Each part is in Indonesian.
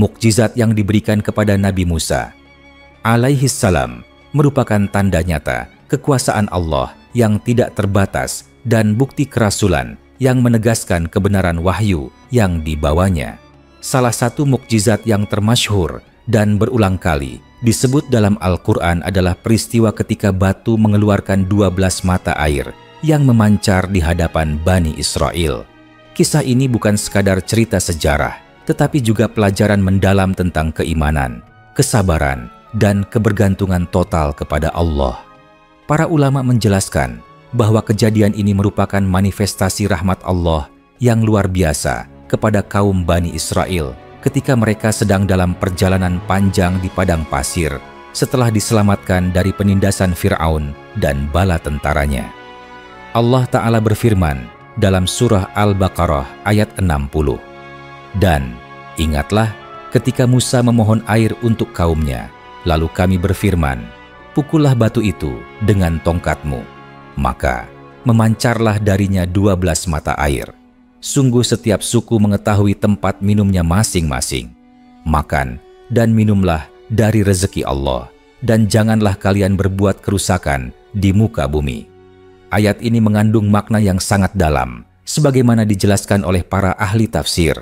Mukjizat yang diberikan kepada Nabi Musa alaihissalam merupakan tanda nyata kekuasaan Allah yang tidak terbatas dan bukti kerasulan yang menegaskan kebenaran wahyu yang dibawanya. Salah satu mukjizat yang termasyhur dan berulang kali disebut dalam Al-Quran adalah peristiwa ketika batu mengeluarkan 12 mata air yang memancar di hadapan Bani Israel. Kisah ini bukan sekadar cerita sejarah, tetapi juga pelajaran mendalam tentang keimanan, kesabaran, dan kebergantungan total kepada Allah. Para ulama menjelaskan bahwa kejadian ini merupakan manifestasi rahmat Allah yang luar biasa kepada kaum Bani Israel ketika mereka sedang dalam perjalanan panjang di padang pasir setelah diselamatkan dari penindasan Fir'aun dan bala tentaranya. Allah Ta'ala berfirman dalam surah Al-Baqarah ayat 60, "Dan ingatlah ketika Musa memohon air untuk kaumnya, lalu kami berfirman, pukullah batu itu dengan tongkatmu, maka memancarlah darinya 12 mata air. Sungguh setiap suku mengetahui tempat minumnya masing-masing. Makan dan minumlah dari rezeki Allah, dan janganlah kalian berbuat kerusakan di muka bumi." Ayat ini mengandung makna yang sangat dalam, sebagaimana dijelaskan oleh para ahli tafsir.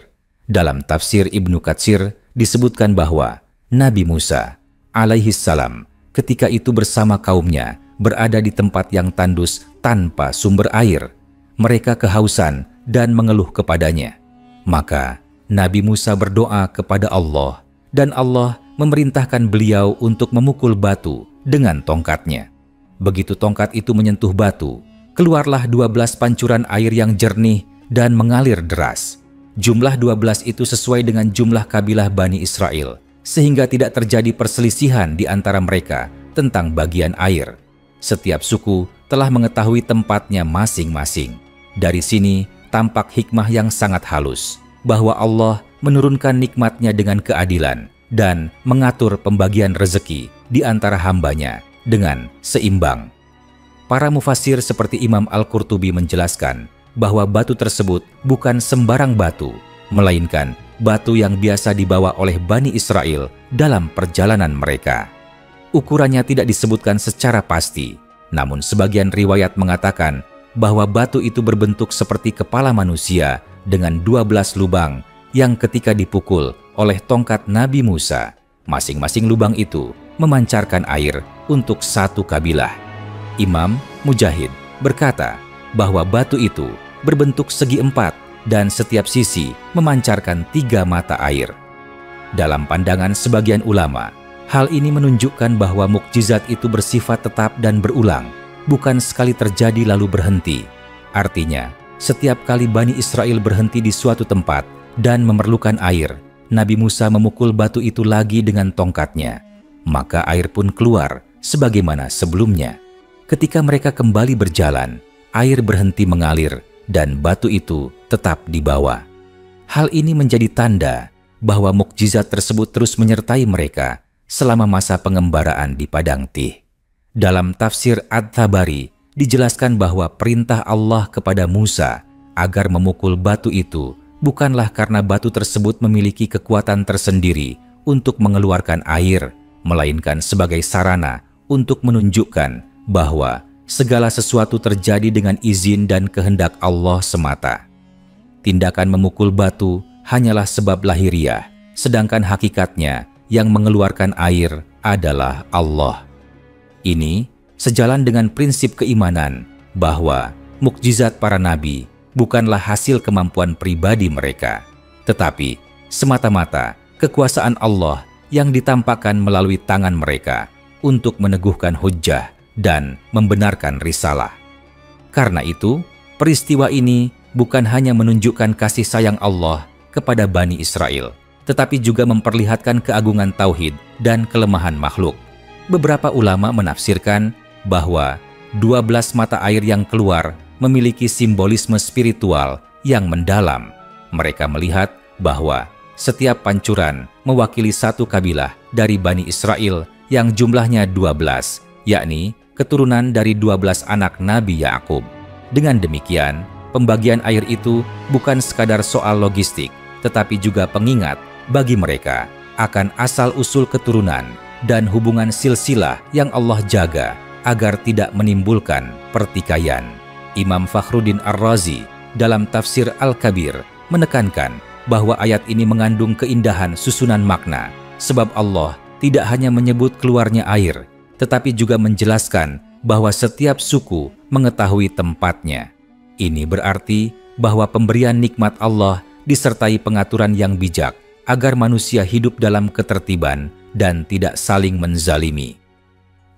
Dalam tafsir Ibnu Katsir disebutkan bahwa Nabi Musa alaihissalam ketika itu bersama kaumnya berada di tempat yang tandus tanpa sumber air. Mereka kehausan dan mengeluh kepadanya. Maka Nabi Musa berdoa kepada Allah, dan Allah memerintahkan beliau untuk memukul batu dengan tongkatnya. Begitu tongkat itu menyentuh batu, keluarlah 12 pancuran air yang jernih dan mengalir deras. Jumlah 12 itu sesuai dengan jumlah kabilah Bani Israel, sehingga tidak terjadi perselisihan di antara mereka tentang bagian air. Setiap suku telah mengetahui tempatnya masing-masing. Dari sini tampak hikmah yang sangat halus, bahwa Allah menurunkan nikmatnya dengan keadilan dan mengatur pembagian rezeki di antara hambanya dengan seimbang. Para mufasir seperti Imam Al-Qurtubi menjelaskan bahwa batu tersebut bukan sembarang batu, melainkan batu yang biasa dibawa oleh Bani Israel dalam perjalanan mereka. Ukurannya tidak disebutkan secara pasti, namun sebagian riwayat mengatakan bahwa batu itu berbentuk seperti kepala manusia dengan 12 lubang yang ketika dipukul oleh tongkat Nabi Musa, masing-masing lubang itu memancarkan air untuk satu kabilah. Imam Mujahid berkata bahwa batu itu berbentuk segi empat dan setiap sisi memancarkan 3 mata air. Dalam pandangan sebagian ulama, hal ini menunjukkan bahwa mukjizat itu bersifat tetap dan berulang, bukan sekali terjadi lalu berhenti. Artinya, setiap kali Bani Israel berhenti di suatu tempat dan memerlukan air, Nabi Musa memukul batu itu lagi dengan tongkatnya. Maka air pun keluar sebagaimana sebelumnya. Ketika mereka kembali berjalan, air berhenti mengalir dan batu itu tetap dibawa. Hal ini menjadi tanda bahwa mukjizat tersebut terus menyertai mereka selama masa pengembaraan di Padang Tih. Dalam tafsir At-Tabari dijelaskan bahwa perintah Allah kepada Musa agar memukul batu itu bukanlah karena batu tersebut memiliki kekuatan tersendiri untuk mengeluarkan air, melainkan sebagai sarana untuk menunjukkan bahwa segala sesuatu terjadi dengan izin dan kehendak Allah semata. Tindakan memukul batu hanyalah sebab lahiriah, sedangkan hakikatnya yang mengeluarkan air adalah Allah. Ini sejalan dengan prinsip keimanan bahwa mukjizat para nabi bukanlah hasil kemampuan pribadi mereka, tetapi semata-mata kekuasaan Allah yang ditampakkan melalui tangan mereka untuk meneguhkan hujjah dan membenarkan risalah. Karena itu, peristiwa ini bukan hanya menunjukkan kasih sayang Allah kepada Bani Israel, tetapi juga memperlihatkan keagungan tauhid dan kelemahan makhluk. Beberapa ulama menafsirkan bahwa 12 mata air yang keluar memiliki simbolisme spiritual yang mendalam. Mereka melihat bahwa setiap pancuran mewakili satu kabilah dari Bani Israel yang jumlahnya 12, yakni keturunan dari 12 anak Nabi Yakub. Dengan demikian, pembagian air itu bukan sekadar soal logistik, tetapi juga pengingat bagi mereka akan asal-usul keturunan dan hubungan silsilah yang Allah jaga agar tidak menimbulkan pertikaian. Imam Fakhruddin Ar-Razi dalam tafsir Al-Kabir menekankan bahwa ayat ini mengandung keindahan susunan makna, sebab Allah tidak hanya menyebut keluarnya air, tetapi juga menjelaskan bahwa setiap suku mengetahui tempatnya. Ini berarti bahwa pemberian nikmat Allah disertai pengaturan yang bijak agar manusia hidup dalam ketertiban dan tidak saling menzalimi.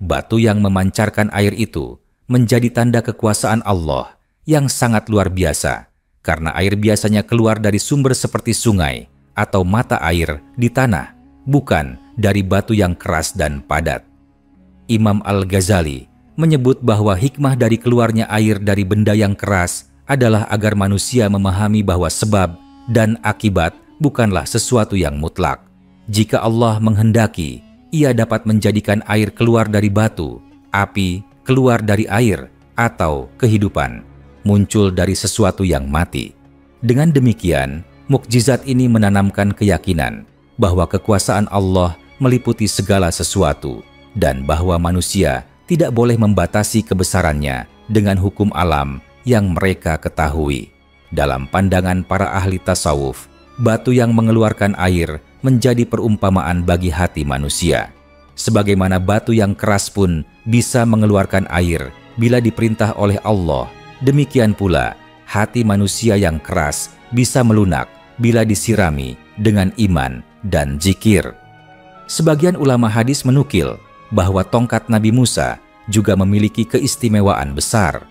Batu yang memancarkan air itu menjadi tanda kekuasaan Allah yang sangat luar biasa, karena air biasanya keluar dari sumber seperti sungai atau mata air di tanah, bukan dari batu yang keras dan padat. Imam Al-Ghazali menyebut bahwa hikmah dari keluarnya air dari benda yang keras adalah agar manusia memahami bahwa sebab dan akibat bukanlah sesuatu yang mutlak. Jika Allah menghendaki, Ia dapat menjadikan air keluar dari batu, api keluar dari air, atau kehidupan muncul dari sesuatu yang mati. Dengan demikian, mukjizat ini menanamkan keyakinan bahwa kekuasaan Allah meliputi segala sesuatu dan bahwa manusia tidak boleh membatasi kebesarannya dengan hukum alam yang mereka ketahui. Dalam pandangan para ahli tasawuf, batu yang mengeluarkan air menjadi perumpamaan bagi hati manusia. Sebagaimana batu yang keras pun bisa mengeluarkan air bila diperintah oleh Allah, demikian pula hati manusia yang keras bisa melunak bila disirami dengan iman dan zikir. Sebagian ulama hadis menukil bahwa tongkat Nabi Musa juga memiliki keistimewaan besar.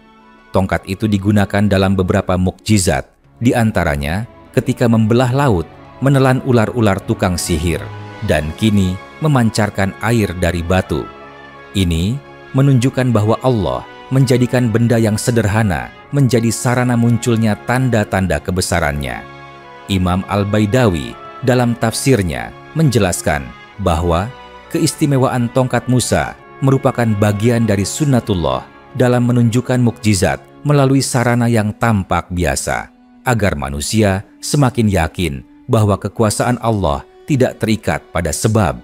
Tongkat itu digunakan dalam beberapa mukjizat, di antaranya ketika membelah laut, menelan ular-ular tukang sihir, dan kini memancarkan air dari batu. Ini menunjukkan bahwa Allah menjadikan benda yang sederhana menjadi sarana munculnya tanda-tanda kebesarannya. Imam Al-Baidawi dalam tafsirnya menjelaskan bahwa keistimewaan tongkat Musa merupakan bagian dari sunnatullah dalam menunjukkan mukjizat melalui sarana yang tampak biasa, agar manusia semakin yakin bahwa kekuasaan Allah tidak terikat pada sebab.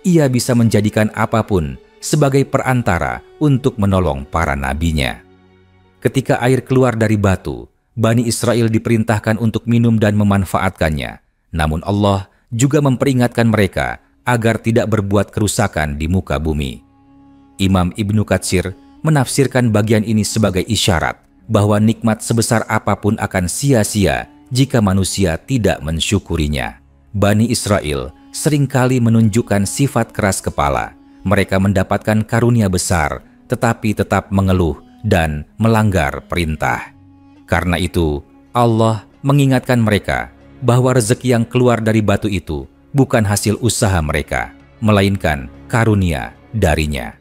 Ia bisa menjadikan apapun sebagai perantara untuk menolong para nabinya. Ketika air keluar dari batu, Bani Israel diperintahkan untuk minum dan memanfaatkannya. Namun Allah juga memperingatkan mereka agar tidak berbuat kerusakan di muka bumi. Imam Ibnu Katsir menafsirkan bagian ini sebagai isyarat bahwa nikmat sebesar apapun akan sia-sia jika manusia tidak mensyukurinya. Bani Israel seringkali menunjukkan sifat keras kepala. Mereka mendapatkan karunia besar, tetapi tetap mengeluh dan melanggar perintah. Karena itu, Allah mengingatkan mereka bahwa rezeki yang keluar dari batu itu bukan hasil usaha mereka, melainkan karunia darinya.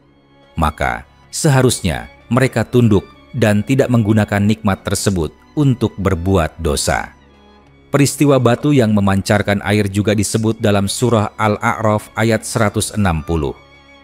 Maka, seharusnya mereka tunduk dan tidak menggunakan nikmat tersebut untuk berbuat dosa. Peristiwa batu yang memancarkan air juga disebut dalam surah Al-A'raf ayat 160.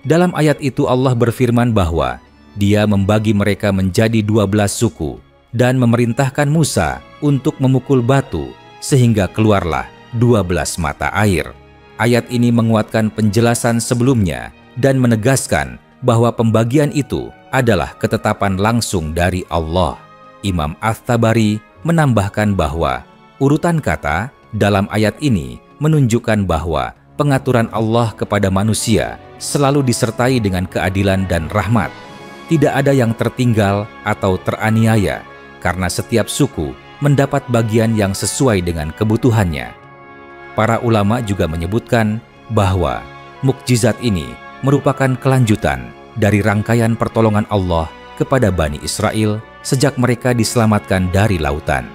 Dalam ayat itu Allah berfirman bahwa Dia membagi mereka menjadi 12 suku dan memerintahkan Musa untuk memukul batu sehingga keluarlah 12 mata air. Ayat ini menguatkan penjelasan sebelumnya dan menegaskan bahwa pembagian itu adalah ketetapan langsung dari Allah. Imam At-Tabari menambahkan bahwa urutan kata dalam ayat ini menunjukkan bahwa pengaturan Allah kepada manusia selalu disertai dengan keadilan dan rahmat. Tidak ada yang tertinggal atau teraniaya, karena setiap suku mendapat bagian yang sesuai dengan kebutuhannya. Para ulama juga menyebutkan bahwa mukjizat ini merupakan kelanjutan dari rangkaian pertolongan Allah kepada Bani Israel sejak mereka diselamatkan dari lautan.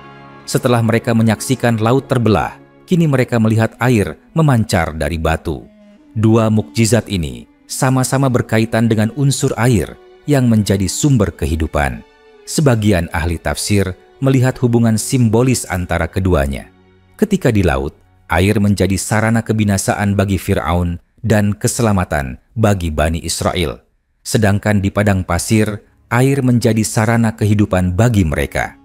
Setelah mereka menyaksikan laut terbelah, kini mereka melihat air memancar dari batu. Dua mukjizat ini sama-sama berkaitan dengan unsur air yang menjadi sumber kehidupan. Sebagian ahli tafsir melihat hubungan simbolis antara keduanya. Ketika di laut, air menjadi sarana kebinasaan bagi Fir'aun dan keselamatan bagi Bani Israel. Sedangkan di padang pasir, air menjadi sarana kehidupan bagi mereka.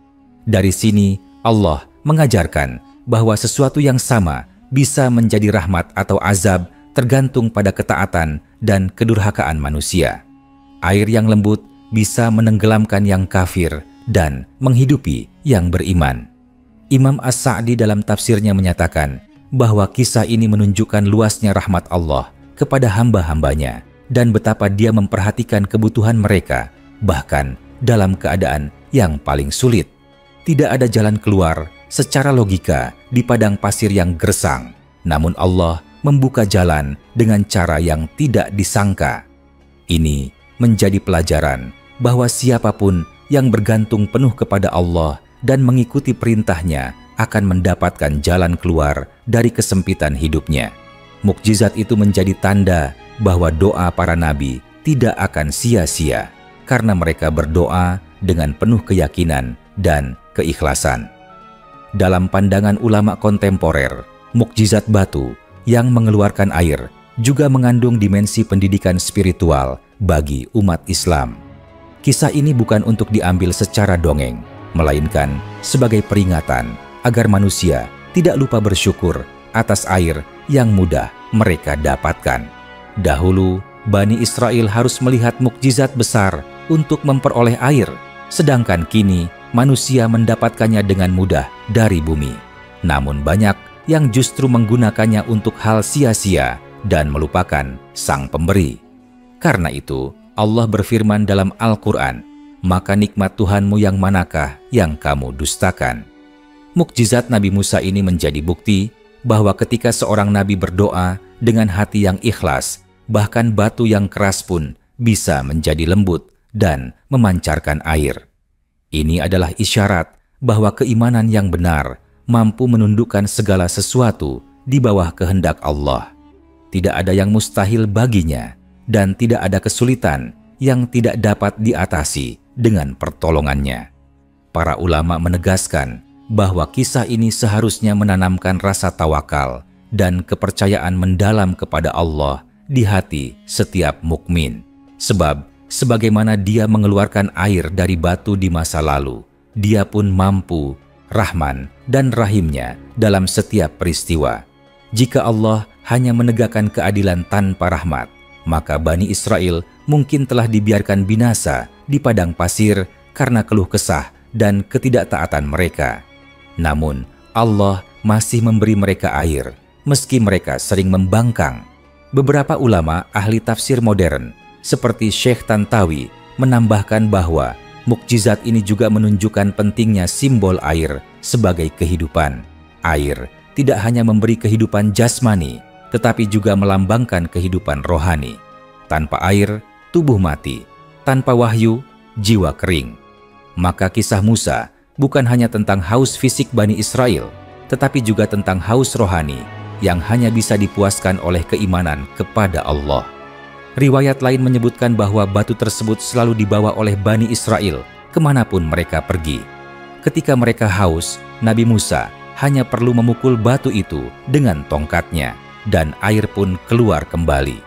Dari sini, Allah mengajarkan bahwa sesuatu yang sama bisa menjadi rahmat atau azab tergantung pada ketaatan dan kedurhakaan manusia. Air yang lembut bisa menenggelamkan yang kafir dan menghidupi yang beriman. Imam As-Sa'di dalam tafsirnya menyatakan bahwa kisah ini menunjukkan luasnya rahmat Allah kepada hamba-hambanya dan betapa Dia memperhatikan kebutuhan mereka, bahkan dalam keadaan yang paling sulit. Tidak ada jalan keluar secara logika di padang pasir yang gersang, namun Allah membuka jalan dengan cara yang tidak disangka. Ini menjadi pelajaran bahwa siapapun yang bergantung penuh kepada Allah dan mengikuti perintahnya akan mendapatkan jalan keluar dari kesempitan hidupnya. Mukjizat itu menjadi tanda bahwa doa para nabi tidak akan sia-sia karena mereka berdoa dengan penuh keyakinan dan keikhlasan. Dalam pandangan ulama kontemporer, mukjizat batu yang mengeluarkan air juga mengandung dimensi pendidikan spiritual bagi umat Islam. Kisah ini bukan untuk diambil secara dongeng, melainkan sebagai peringatan agar manusia tidak lupa bersyukur atas air yang mudah mereka dapatkan. Dahulu, Bani Israel harus melihat mukjizat besar untuk memperoleh air, sedangkan kini manusia mendapatkannya dengan mudah dari bumi. Namun banyak yang justru menggunakannya untuk hal sia-sia dan melupakan Sang Pemberi. Karena itu, Allah berfirman dalam Al-Quran, "Maka nikmat Tuhanmu yang manakah yang kamu dustakan?" Mukjizat Nabi Musa ini menjadi bukti bahwa ketika seorang nabi berdoa dengan hati yang ikhlas, bahkan batu yang keras pun bisa menjadi lembut dan memancarkan air. Ini adalah isyarat bahwa keimanan yang benar mampu menundukkan segala sesuatu di bawah kehendak Allah. Tidak ada yang mustahil baginya dan tidak ada kesulitan yang tidak dapat diatasi dengan pertolongannya. Para ulama menegaskan bahwa kisah ini seharusnya menanamkan rasa tawakal dan kepercayaan mendalam kepada Allah di hati setiap mukmin. Sebab sebagaimana Dia mengeluarkan air dari batu di masa lalu, Dia pun mampu Rahman dan Rahimnya dalam setiap peristiwa. Jika Allah hanya menegakkan keadilan tanpa rahmat, maka Bani Israel mungkin telah dibiarkan binasa di padang pasir karena keluh kesah dan ketidaktaatan mereka. Namun, Allah masih memberi mereka air, meski mereka sering membangkang. Beberapa ulama ahli tafsir modern, seperti Syekh Tantawi, menambahkan bahwa mukjizat ini juga menunjukkan pentingnya simbol air sebagai kehidupan. Air tidak hanya memberi kehidupan jasmani, tetapi juga melambangkan kehidupan rohani. Tanpa air, tubuh mati. Tanpa wahyu, jiwa kering. Maka kisah Musa bukan hanya tentang haus fisik Bani Israel, tetapi juga tentang haus rohani yang hanya bisa dipuaskan oleh keimanan kepada Allah. Riwayat lain menyebutkan bahwa batu tersebut selalu dibawa oleh Bani Israel kemanapun mereka pergi. Ketika mereka haus, Nabi Musa hanya perlu memukul batu itu dengan tongkatnya, dan air pun keluar kembali.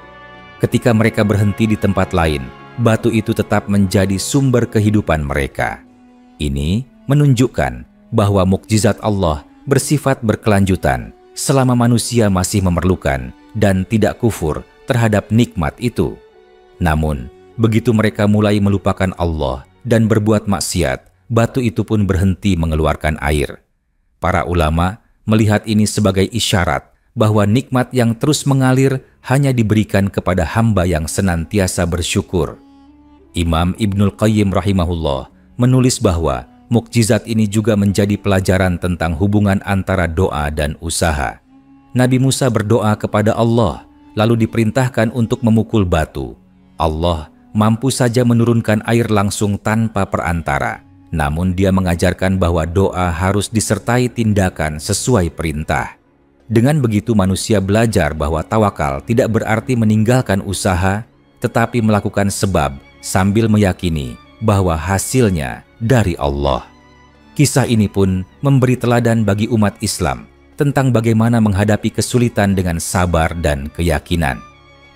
Ketika mereka berhenti di tempat lain, batu itu tetap menjadi sumber kehidupan mereka. Ini menunjukkan bahwa mukjizat Allah bersifat berkelanjutan selama manusia masih memerlukan dan tidak kufur terhadap nikmat itu. Namun, begitu mereka mulai melupakan Allah dan berbuat maksiat, batu itu pun berhenti mengeluarkan air. Para ulama melihat ini sebagai isyarat bahwa nikmat yang terus mengalir hanya diberikan kepada hamba yang senantiasa bersyukur. Imam Ibnul Qayyim rahimahullah menulis bahwa mukjizat ini juga menjadi pelajaran tentang hubungan antara doa dan usaha. Nabi Musa berdoa kepada Allah, lalu diperintahkan untuk memukul batu. Allah mampu saja menurunkan air langsung tanpa perantara, namun Dia mengajarkan bahwa doa harus disertai tindakan sesuai perintah. Dengan begitu manusia belajar bahwa tawakal tidak berarti meninggalkan usaha, tetapi melakukan sebab sambil meyakini bahwa hasilnya dari Allah. Kisah ini pun memberi teladan bagi umat Islam tentang bagaimana menghadapi kesulitan dengan sabar dan keyakinan.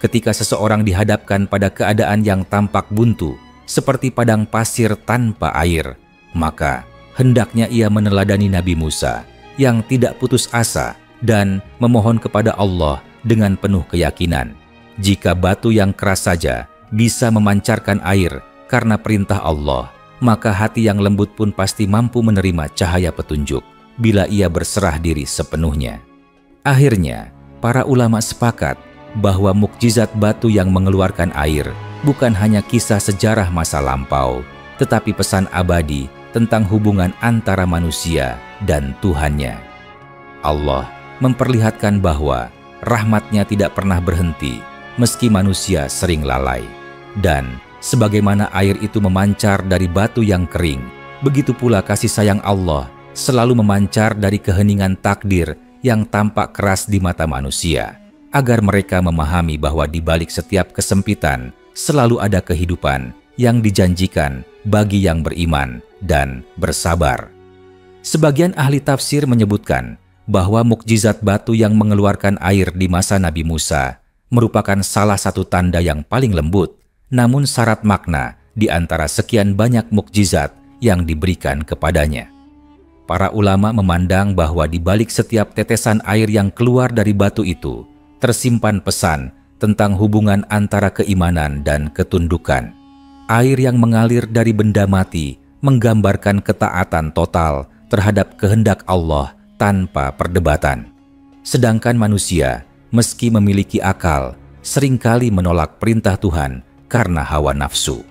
Ketika seseorang dihadapkan pada keadaan yang tampak buntu, seperti padang pasir tanpa air, maka hendaknya ia meneladani Nabi Musa yang tidak putus asa dan memohon kepada Allah dengan penuh keyakinan. Jika batu yang keras saja bisa memancarkan air karena perintah Allah, maka hati yang lembut pun pasti mampu menerima cahaya petunjuk bila ia berserah diri sepenuhnya. Akhirnya, para ulama sepakat bahwa mukjizat batu yang mengeluarkan air bukan hanya kisah sejarah masa lampau, tetapi pesan abadi tentang hubungan antara manusia dan Tuhannya. Allah memperlihatkan bahwa rahmat-Nya tidak pernah berhenti meski manusia sering lalai. Dan sebagaimana air itu memancar dari batu yang kering, begitu pula kasih sayang Allah selalu memancar dari keheningan takdir yang tampak keras di mata manusia, agar mereka memahami bahwa di balik setiap kesempitan selalu ada kehidupan yang dijanjikan bagi yang beriman dan bersabar. Sebagian ahli tafsir menyebutkan bahwa mukjizat batu yang mengeluarkan air di masa Nabi Musa merupakan salah satu tanda yang paling lembut, namun syarat makna di antara sekian banyak mukjizat yang diberikan kepadanya. Para ulama memandang bahwa di balik setiap tetesan air yang keluar dari batu itu tersimpan pesan tentang hubungan antara keimanan dan ketundukan. Air yang mengalir dari benda mati menggambarkan ketaatan total terhadap kehendak Allah tanpa perdebatan. Sedangkan manusia, meski memiliki akal, seringkali menolak perintah Tuhan karena hawa nafsu.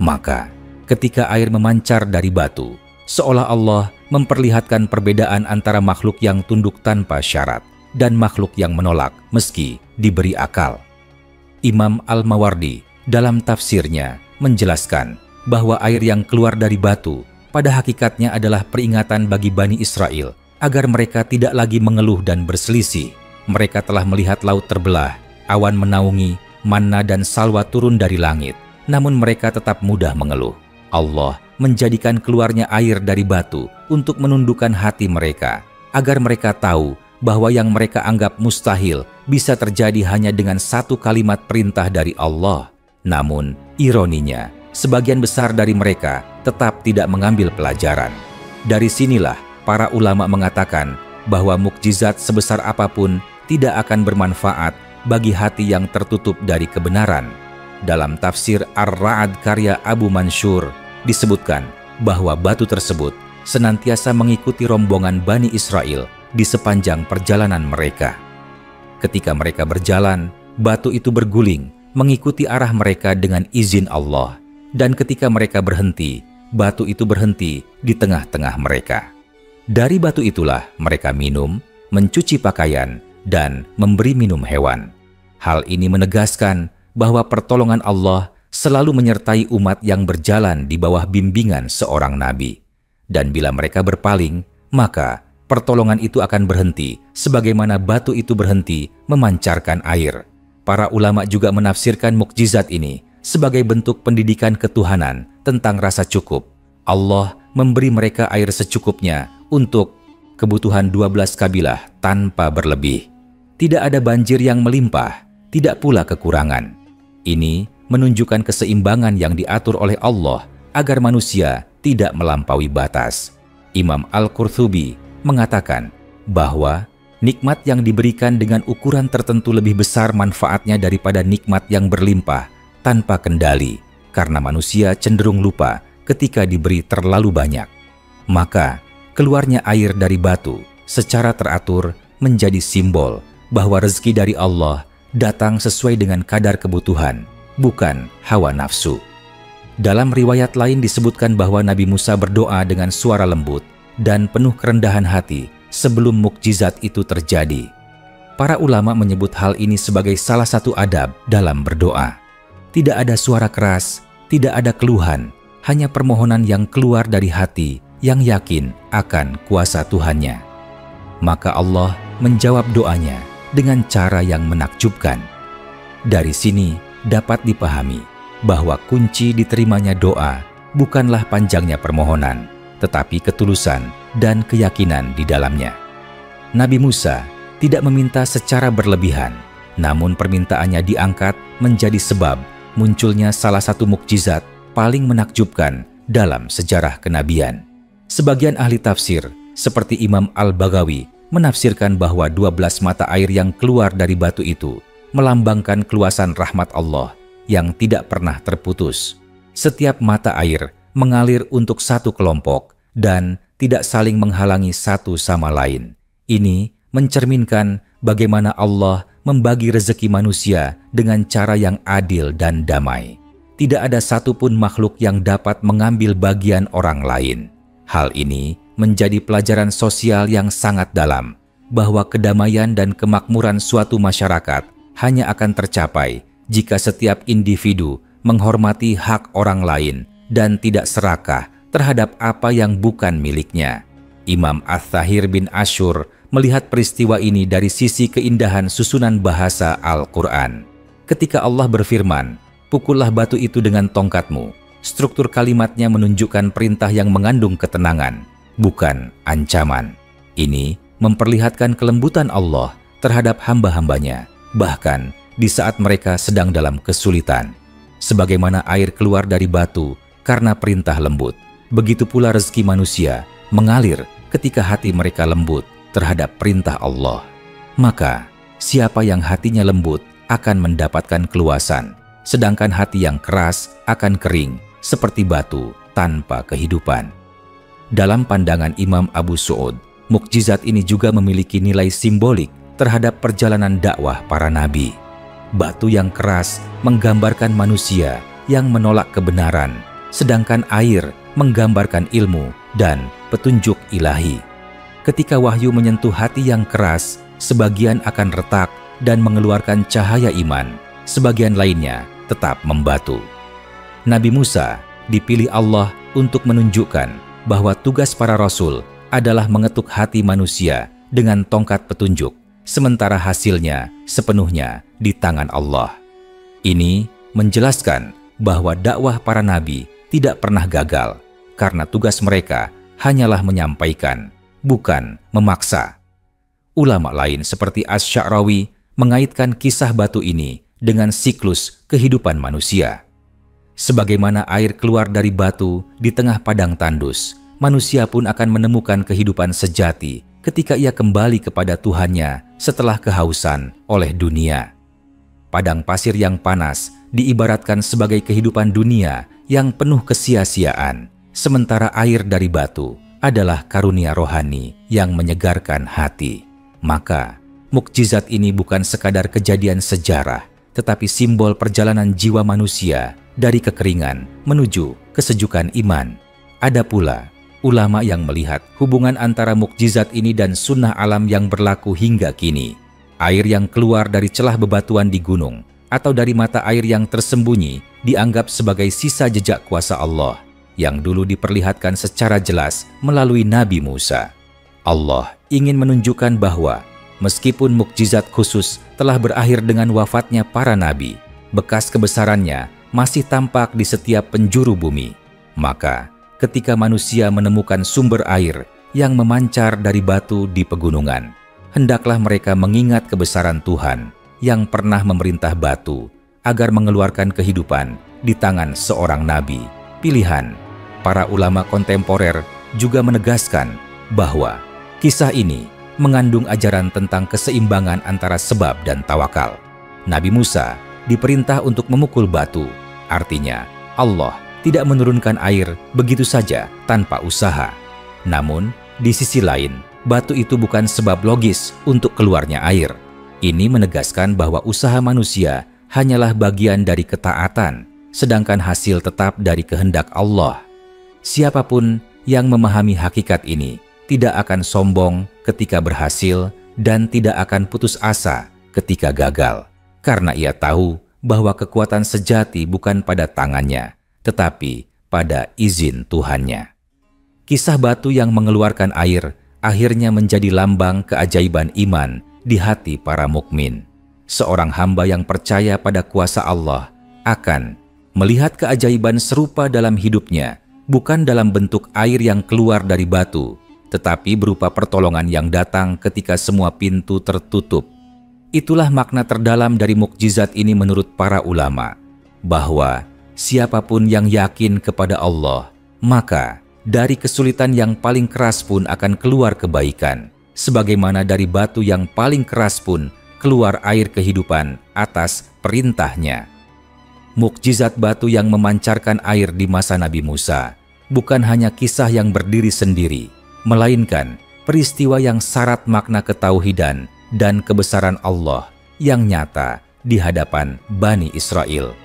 Maka, ketika air memancar dari batu, seolah Allah memperlihatkan perbedaan antara makhluk yang tunduk tanpa syarat dan makhluk yang menolak meski diberi akal. Imam Al-Mawardi dalam tafsirnya menjelaskan bahwa air yang keluar dari batu pada hakikatnya adalah peringatan bagi Bani Israel agar mereka tidak lagi mengeluh dan berselisih. Mereka telah melihat laut terbelah, awan menaungi, manna dan salwa turun dari langit, namun mereka tetap mudah mengeluh. Allah menjadikan keluarnya air dari batu untuk menundukkan hati mereka, agar mereka tahu bahwa yang mereka anggap mustahil bisa terjadi hanya dengan satu kalimat perintah dari Allah. Namun, ironinya, sebagian besar dari mereka tetap tidak mengambil pelajaran. Dari sinilah para ulama mengatakan bahwa mukjizat sebesar apapun tidak akan bermanfaat bagi hati yang tertutup dari kebenaran. Dalam tafsir Ar-Ra'ad karya Abu Mansur disebutkan bahwa batu tersebut senantiasa mengikuti rombongan Bani Israel di sepanjang perjalanan mereka. Ketika mereka berjalan, batu itu berguling mengikuti arah mereka dengan izin Allah, dan ketika mereka berhenti, batu itu berhenti di tengah-tengah mereka. Dari batu itulah mereka minum, mencuci pakaian, dan memberi minum hewan. Hal ini menegaskan bahwa pertolongan Allah selalu menyertai umat yang berjalan di bawah bimbingan seorang nabi. Dan bila mereka berpaling, maka pertolongan itu akan berhenti sebagaimana batu itu berhenti memancarkan air. Para ulama juga menafsirkan mukjizat ini sebagai bentuk pendidikan ketuhanan tentang rasa cukup. Allah memberi mereka air secukupnya untuk kebutuhan 12 kabilah tanpa berlebih. Tidak ada banjir yang melimpah, tidak pula kekurangan. Ini menunjukkan keseimbangan yang diatur oleh Allah agar manusia tidak melampaui batas. Imam Al-Qurtubi mengatakan bahwa nikmat yang diberikan dengan ukuran tertentu lebih besar manfaatnya daripada nikmat yang berlimpah tanpa kendali, karena manusia cenderung lupa ketika diberi terlalu banyak. Maka, keluarnya air dari batu secara teratur menjadi simbol bahwa rezeki dari Allah datang sesuai dengan kadar kebutuhan, bukan hawa nafsu. Dalam riwayat lain disebutkan bahwa Nabi Musa berdoa dengan suara lembut dan penuh kerendahan hati sebelum mukjizat itu terjadi. Para ulama menyebut hal ini sebagai salah satu adab dalam berdoa. Tidak ada suara keras, tidak ada keluhan, hanya permohonan yang keluar dari hati yang yakin akan kuasa Tuhannya. Maka Allah menjawab doanya dengan cara yang menakjubkan. Dari sini dapat dipahami bahwa kunci diterimanya doa bukanlah panjangnya permohonan, tetapi ketulusan dan keyakinan di dalamnya. Nabi Musa tidak meminta secara berlebihan, namun permintaannya diangkat menjadi sebab munculnya salah satu mukjizat paling menakjubkan dalam sejarah kenabian. Sebagian ahli tafsir, seperti Imam Al-Baghawi, menafsirkan bahwa 12 mata air yang keluar dari batu itu melambangkan keluasan rahmat Allah yang tidak pernah terputus. Setiap mata air mengalir untuk satu kelompok dan tidak saling menghalangi satu sama lain. Ini mencerminkan bagaimana Allah membagi rezeki manusia dengan cara yang adil dan damai. Tidak ada satupun makhluk yang dapat mengambil bagian orang lain. Hal ini menjadi pelajaran sosial yang sangat dalam, bahwa kedamaian dan kemakmuran suatu masyarakat hanya akan tercapai jika setiap individu menghormati hak orang lain dan tidak serakah terhadap apa yang bukan miliknya. Imam Ats-Tsahir bin Asyur melihat peristiwa ini dari sisi keindahan susunan bahasa Al-Quran. Ketika Allah berfirman, "Pukullah batu itu dengan tongkatmu," struktur kalimatnya menunjukkan perintah yang mengandung ketenangan, bukan ancaman. Ini memperlihatkan kelembutan Allah terhadap hamba-hambanya, bahkan di saat mereka sedang dalam kesulitan. Sebagaimana air keluar dari batu karena perintah lembut, begitu pula rezeki manusia mengalir ketika hati mereka lembut terhadap perintah Allah. Maka, siapa yang hatinya lembut akan mendapatkan keluasan, sedangkan hati yang keras akan kering seperti batu tanpa kehidupan. Dalam pandangan Imam Abu Su'ud, mukjizat ini juga memiliki nilai simbolik terhadap perjalanan dakwah para nabi. Batu yang keras menggambarkan manusia yang menolak kebenaran, sedangkan air menggambarkan ilmu dan petunjuk ilahi. Ketika wahyu menyentuh hati yang keras, sebagian akan retak dan mengeluarkan cahaya iman, sebagian lainnya tetap membatu. Nabi Musa dipilih Allah untuk menunjukkan bahwa tugas para rasul adalah mengetuk hati manusia dengan tongkat petunjuk, sementara hasilnya sepenuhnya di tangan Allah. Ini menjelaskan bahwa dakwah para nabi tidak pernah gagal, karena tugas mereka hanyalah menyampaikan, bukan memaksa. Ulama lain seperti Asy-Sya'rawi mengaitkan kisah batu ini dengan siklus kehidupan manusia. Sebagaimana air keluar dari batu di tengah padang tandus, manusia pun akan menemukan kehidupan sejati ketika ia kembali kepada Tuhannya setelah kehausan oleh dunia. Padang pasir yang panas diibaratkan sebagai kehidupan dunia yang penuh kesia-siaan, sementara air dari batu adalah karunia rohani yang menyegarkan hati. Maka, mukjizat ini bukan sekadar kejadian sejarah, tetapi simbol perjalanan jiwa manusia dari kekeringan menuju kesejukan iman. Ada pula ulama yang melihat hubungan antara mukjizat ini dan sunnah alam yang berlaku hingga kini. Air yang keluar dari celah bebatuan di gunung atau dari mata air yang tersembunyi dianggap sebagai sisa jejak kuasa Allah yang dulu diperlihatkan secara jelas melalui Nabi Musa. Allah ingin menunjukkan bahwa meskipun mukjizat khusus telah berakhir dengan wafatnya para nabi, bekas kebesarannya masih tampak di setiap penjuru bumi. Maka, ketika manusia menemukan sumber air yang memancar dari batu di pegunungan, hendaklah mereka mengingat kebesaran Tuhan yang pernah memerintah batu agar mengeluarkan kehidupan di tangan seorang nabi. Pilihan para ulama kontemporer juga menegaskan bahwa kisah ini mengandung ajaran tentang keseimbangan antara sebab dan tawakal. Nabi Musa diperintah untuk memukul batu, artinya Allah tidak menurunkan air begitu saja tanpa usaha. Namun, di sisi lain, batu itu bukan sebab logis untuk keluarnya air. Ini menegaskan bahwa usaha manusia hanyalah bagian dari ketaatan, sedangkan hasil tetap dari kehendak Allah. Siapapun yang memahami hakikat ini tidak akan sombong ketika berhasil dan tidak akan putus asa ketika gagal, karena ia tahu bahwa kekuatan sejati bukan pada tangannya, tetapi pada izin Tuhannya. Kisah batu yang mengeluarkan air akhirnya menjadi lambang keajaiban iman di hati para mukmin. Seorang hamba yang percaya pada kuasa Allah akan melihat keajaiban serupa dalam hidupnya, bukan dalam bentuk air yang keluar dari batu, tetapi berupa pertolongan yang datang ketika semua pintu tertutup. Itulah makna terdalam dari mukjizat ini menurut para ulama, bahwa siapapun yang yakin kepada Allah, maka dari kesulitan yang paling keras pun akan keluar kebaikan. sebagaimana dari batu yang paling keras pun keluar air kehidupan atas perintahnya. Mukjizat batu yang memancarkan air di masa Nabi Musa bukan hanya kisah yang berdiri sendiri, melainkan peristiwa yang syarat makna ketauhidan dan kebesaran Allah yang nyata di hadapan Bani Israel.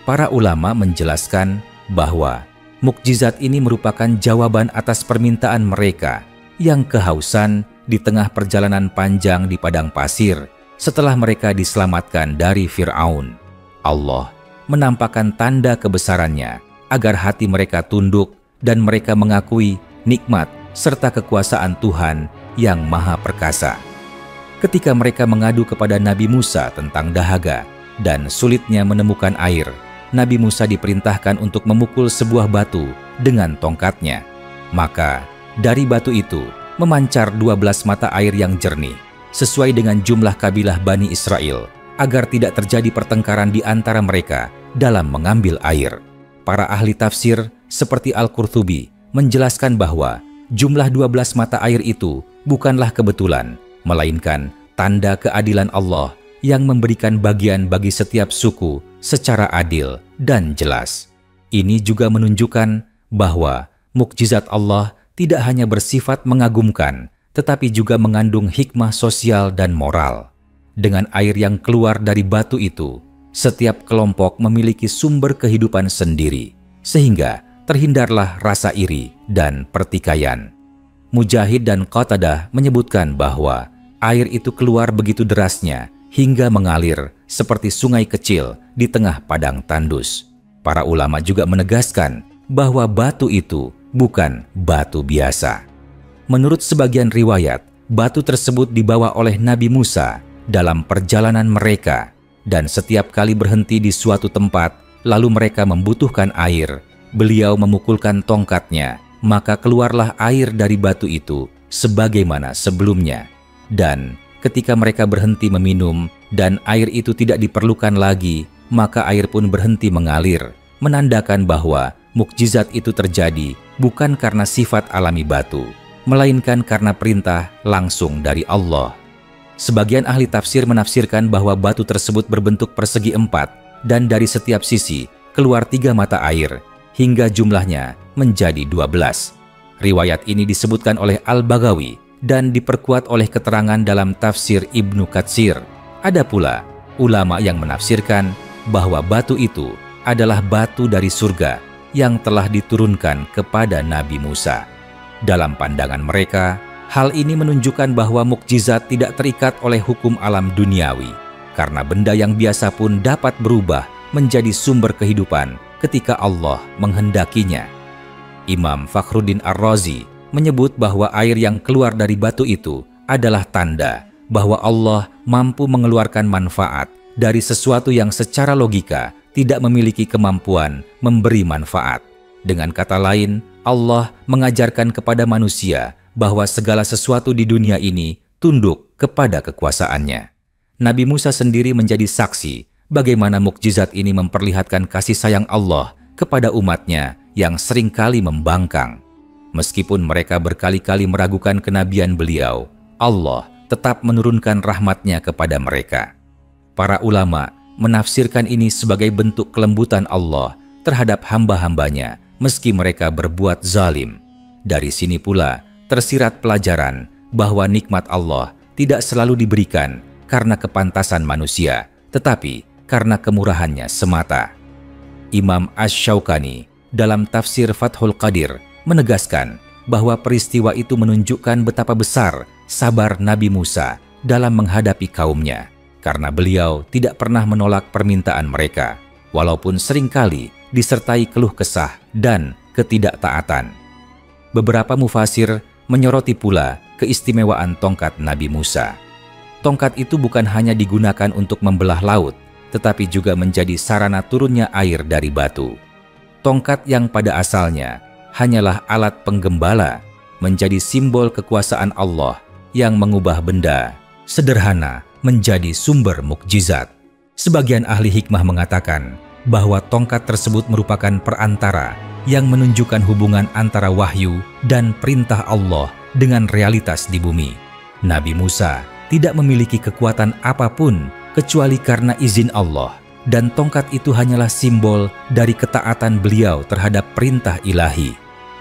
Para ulama menjelaskan bahwa mukjizat ini merupakan jawaban atas permintaan mereka yang kehausan di tengah perjalanan panjang di padang pasir setelah mereka diselamatkan dari Fir'aun. Allah menampakkan tanda kebesarannya agar hati mereka tunduk dan mereka mengakui nikmat serta kekuasaan Tuhan yang Maha Perkasa. Ketika mereka mengadu kepada Nabi Musa tentang dahaga dan sulitnya menemukan air, Nabi Musa diperintahkan untuk memukul sebuah batu dengan tongkatnya. Maka dari batu itu memancar 12 mata air yang jernih, sesuai dengan jumlah kabilah Bani Israel, agar tidak terjadi pertengkaran di antara mereka dalam mengambil air. Para ahli tafsir seperti Al-Qurtubi menjelaskan bahwa jumlah 12 mata air itu bukanlah kebetulan, melainkan tanda keadilan Allah yang memberikan bagian bagi setiap suku secara adil dan jelas. Ini juga menunjukkan bahwa mukjizat Allah tidak hanya bersifat mengagumkan, tetapi juga mengandung hikmah sosial dan moral. Dengan air yang keluar dari batu itu, setiap kelompok memiliki sumber kehidupan sendiri, sehingga terhindarlah rasa iri dan pertikaian. Mujahid dan Qatadah menyebutkan bahwa air itu keluar begitu derasnya hingga mengalir seperti sungai kecil di tengah padang tandus. Para ulama juga menegaskan bahwa batu itu bukan batu biasa. Menurut sebagian riwayat, batu tersebut dibawa oleh Nabi Musa dalam perjalanan mereka, dan setiap kali berhenti di suatu tempat lalu mereka membutuhkan air, beliau memukulkan tongkatnya, maka keluarlah air dari batu itu sebagaimana sebelumnya. Dan ketika mereka berhenti meminum dan air itu tidak diperlukan lagi, maka air pun berhenti mengalir, menandakan bahwa mukjizat itu terjadi bukan karena sifat alami batu, melainkan karena perintah langsung dari Allah. Sebagian ahli tafsir menafsirkan bahwa batu tersebut berbentuk persegi 4 dan dari setiap sisi keluar 3 mata air, hingga jumlahnya menjadi 12. Riwayat ini disebutkan oleh Al-Baghawi dan diperkuat oleh keterangan dalam tafsir Ibnu Katsir. Ada pula ulama yang menafsirkan bahwa batu itu adalah batu dari surga yang telah diturunkan kepada Nabi Musa. Dalam pandangan mereka, hal ini menunjukkan bahwa mukjizat tidak terikat oleh hukum alam duniawi, karena benda yang biasa pun dapat berubah menjadi sumber kehidupan ketika Allah menghendakinya. Imam Fakhruddin Ar-Razi menyebut bahwa air yang keluar dari batu itu adalah tanda bahwa Allah mampu mengeluarkan manfaat dari sesuatu yang secara logika tidak memiliki kemampuan memberi manfaat. Dengan kata lain, Allah mengajarkan kepada manusia bahwa segala sesuatu di dunia ini tunduk kepada kekuasaannya. Nabi Musa sendiri menjadi saksi bagaimana mukjizat ini memperlihatkan kasih sayang Allah kepada umatnya yang seringkali membangkang. Meskipun mereka berkali-kali meragukan kenabian beliau, Allah tetap menurunkan rahmat-Nya kepada mereka. Para ulama menafsirkan ini sebagai bentuk kelembutan Allah terhadap hamba-hambanya meski mereka berbuat zalim. Dari sini pula tersirat pelajaran bahwa nikmat Allah tidak selalu diberikan karena kepantasan manusia, tetapi karena kemurahannya semata. Imam Asy-Syaukani dalam tafsir Fathul Qadir menegaskan bahwa peristiwa itu menunjukkan betapa besar sabar Nabi Musa dalam menghadapi kaumnya, karena beliau tidak pernah menolak permintaan mereka, walaupun seringkali disertai keluh kesah dan ketidaktaatan. Beberapa mufasir menyoroti pula keistimewaan tongkat Nabi Musa. Tongkat itu bukan hanya digunakan untuk membelah laut, tetapi juga menjadi sarana turunnya air dari batu. Tongkat yang pada asalnya hanyalah alat penggembala, menjadi simbol kekuasaan Allah yang mengubah benda sederhana menjadi sumber mukjizat. Sebagian ahli hikmah mengatakan bahwa tongkat tersebut merupakan perantara yang menunjukkan hubungan antara wahyu dan perintah Allah dengan realitas di bumi, Nabi Musa tidak memiliki kekuatan apapun kecuali karena izin Allah, dan tongkat itu hanyalah simbol dari ketaatan beliau terhadap perintah ilahi.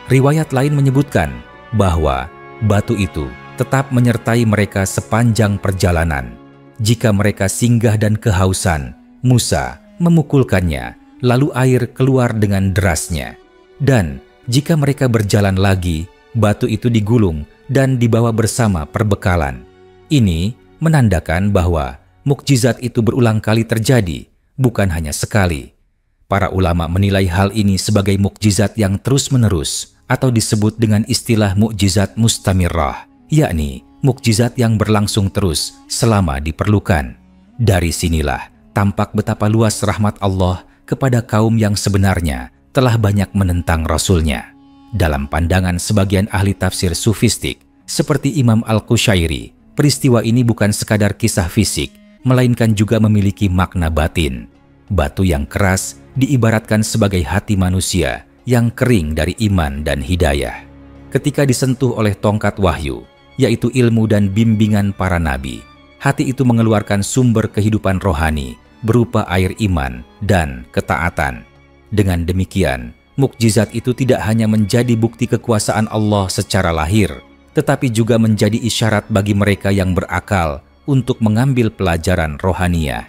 Riwayat lain menyebutkan bahwa batu itu tetap menyertai mereka sepanjang perjalanan. Jika mereka singgah dan kehausan, Musa memukulkannya, lalu air keluar dengan derasnya. Dan jika mereka berjalan lagi, batu itu digulung dan dibawa bersama perbekalan. Ini menandakan bahwa mukjizat itu berulang kali terjadi, bukan hanya sekali. Para ulama menilai hal ini sebagai mukjizat yang terus-menerus atau disebut dengan istilah mukjizat mustamirrah, yakni mukjizat yang berlangsung terus selama diperlukan. Dari sinilah tampak betapa luas rahmat Allah kepada kaum yang sebenarnya telah banyak menentang Rasulnya. Dalam pandangan sebagian ahli tafsir sufistik seperti Imam Al-Qushairi, peristiwa ini bukan sekadar kisah fisik, melainkan juga memiliki makna batin. Batu yang keras diibaratkan sebagai hati manusia yang kering dari iman dan hidayah. Ketika disentuh oleh tongkat wahyu, yaitu ilmu dan bimbingan para nabi, hati itu mengeluarkan sumber kehidupan rohani berupa air iman dan ketaatan. Dengan demikian, mukjizat itu tidak hanya menjadi bukti kekuasaan Allah secara lahir, tetapi juga menjadi isyarat bagi mereka yang berakal untuk mengambil pelajaran rohaniah.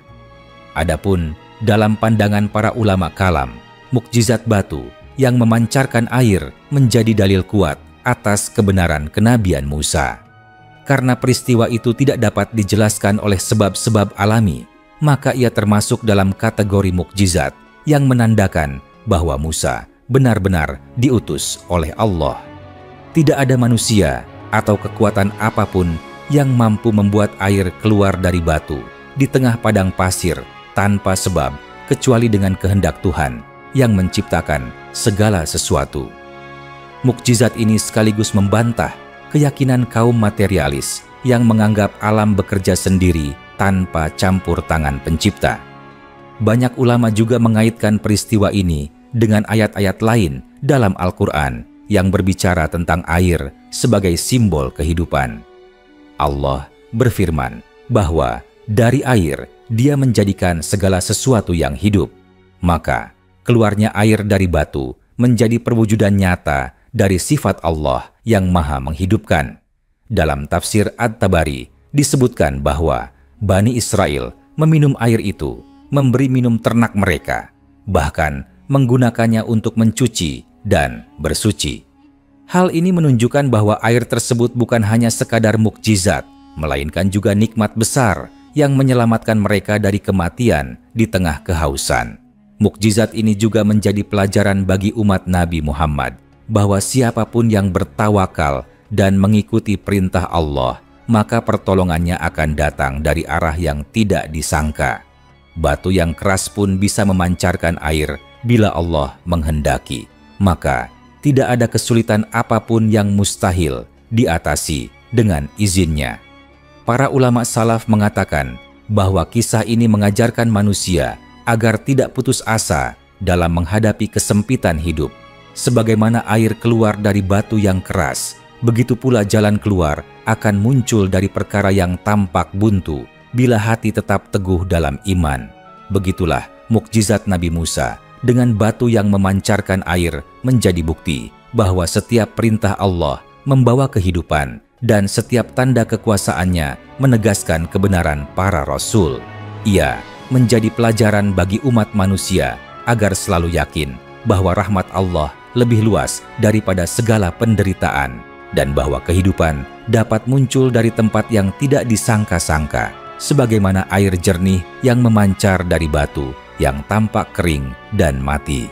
Adapun dalam pandangan para ulama kalam, mukjizat batu yang memancarkan air menjadi dalil kuat atas kebenaran kenabian Musa. Karena peristiwa itu tidak dapat dijelaskan oleh sebab-sebab alami, maka ia termasuk dalam kategori mukjizat yang menandakan bahwa Musa benar-benar diutus oleh Allah. Tidak ada manusia atau kekuatan apapun yang mampu membuat air keluar dari batu di tengah padang pasir tanpa sebab kecuali dengan kehendak Tuhan yang menciptakan segala sesuatu. Mukjizat ini sekaligus membantah keyakinan kaum materialis yang menganggap alam bekerja sendiri tanpa campur tangan pencipta. Banyak ulama juga mengaitkan peristiwa ini dengan ayat-ayat lain dalam Al-Quran yang berbicara tentang air sebagai simbol kehidupan. Allah berfirman bahwa dari air Dia menjadikan segala sesuatu yang hidup. Maka keluarnya air dari batu menjadi perwujudan nyata dari sifat Allah yang maha menghidupkan. Dalam tafsir At-Tabari disebutkan bahwa Bani Israel meminum air itu, memberi minum ternak mereka, bahkan menggunakannya untuk mencuci dan bersuci. Hal ini menunjukkan bahwa air tersebut bukan hanya sekadar mukjizat, melainkan juga nikmat besar yang menyelamatkan mereka dari kematian di tengah kehausan. Mukjizat ini juga menjadi pelajaran bagi umat Nabi Muhammad bahwa siapapun yang bertawakal dan mengikuti perintah Allah, maka pertolongannya akan datang dari arah yang tidak disangka. Batu yang keras pun bisa memancarkan air bila Allah menghendaki. Maka tidak ada kesulitan apapun yang mustahil diatasi dengan izinnya. Para ulama salaf mengatakan bahwa kisah ini mengajarkan manusia agar tidak putus asa dalam menghadapi kesempitan hidup. Sebagaimana air keluar dari batu yang keras, begitu pula jalan keluar akan muncul dari perkara yang tampak buntu bila hati tetap teguh dalam iman. Begitulah mukjizat Nabi Musa dengan batu yang memancarkan air menjadi bukti bahwa setiap perintah Allah membawa kehidupan dan setiap tanda kekuasaannya menegaskan kebenaran para rasul. Ia menjadi pelajaran bagi umat manusia agar selalu yakin bahwa rahmat Allah lebih luas daripada segala penderitaan dan bahwa kehidupan dapat muncul dari tempat yang tidak disangka-sangka, sebagaimana air jernih yang memancar dari batu yang tampak kering dan mati.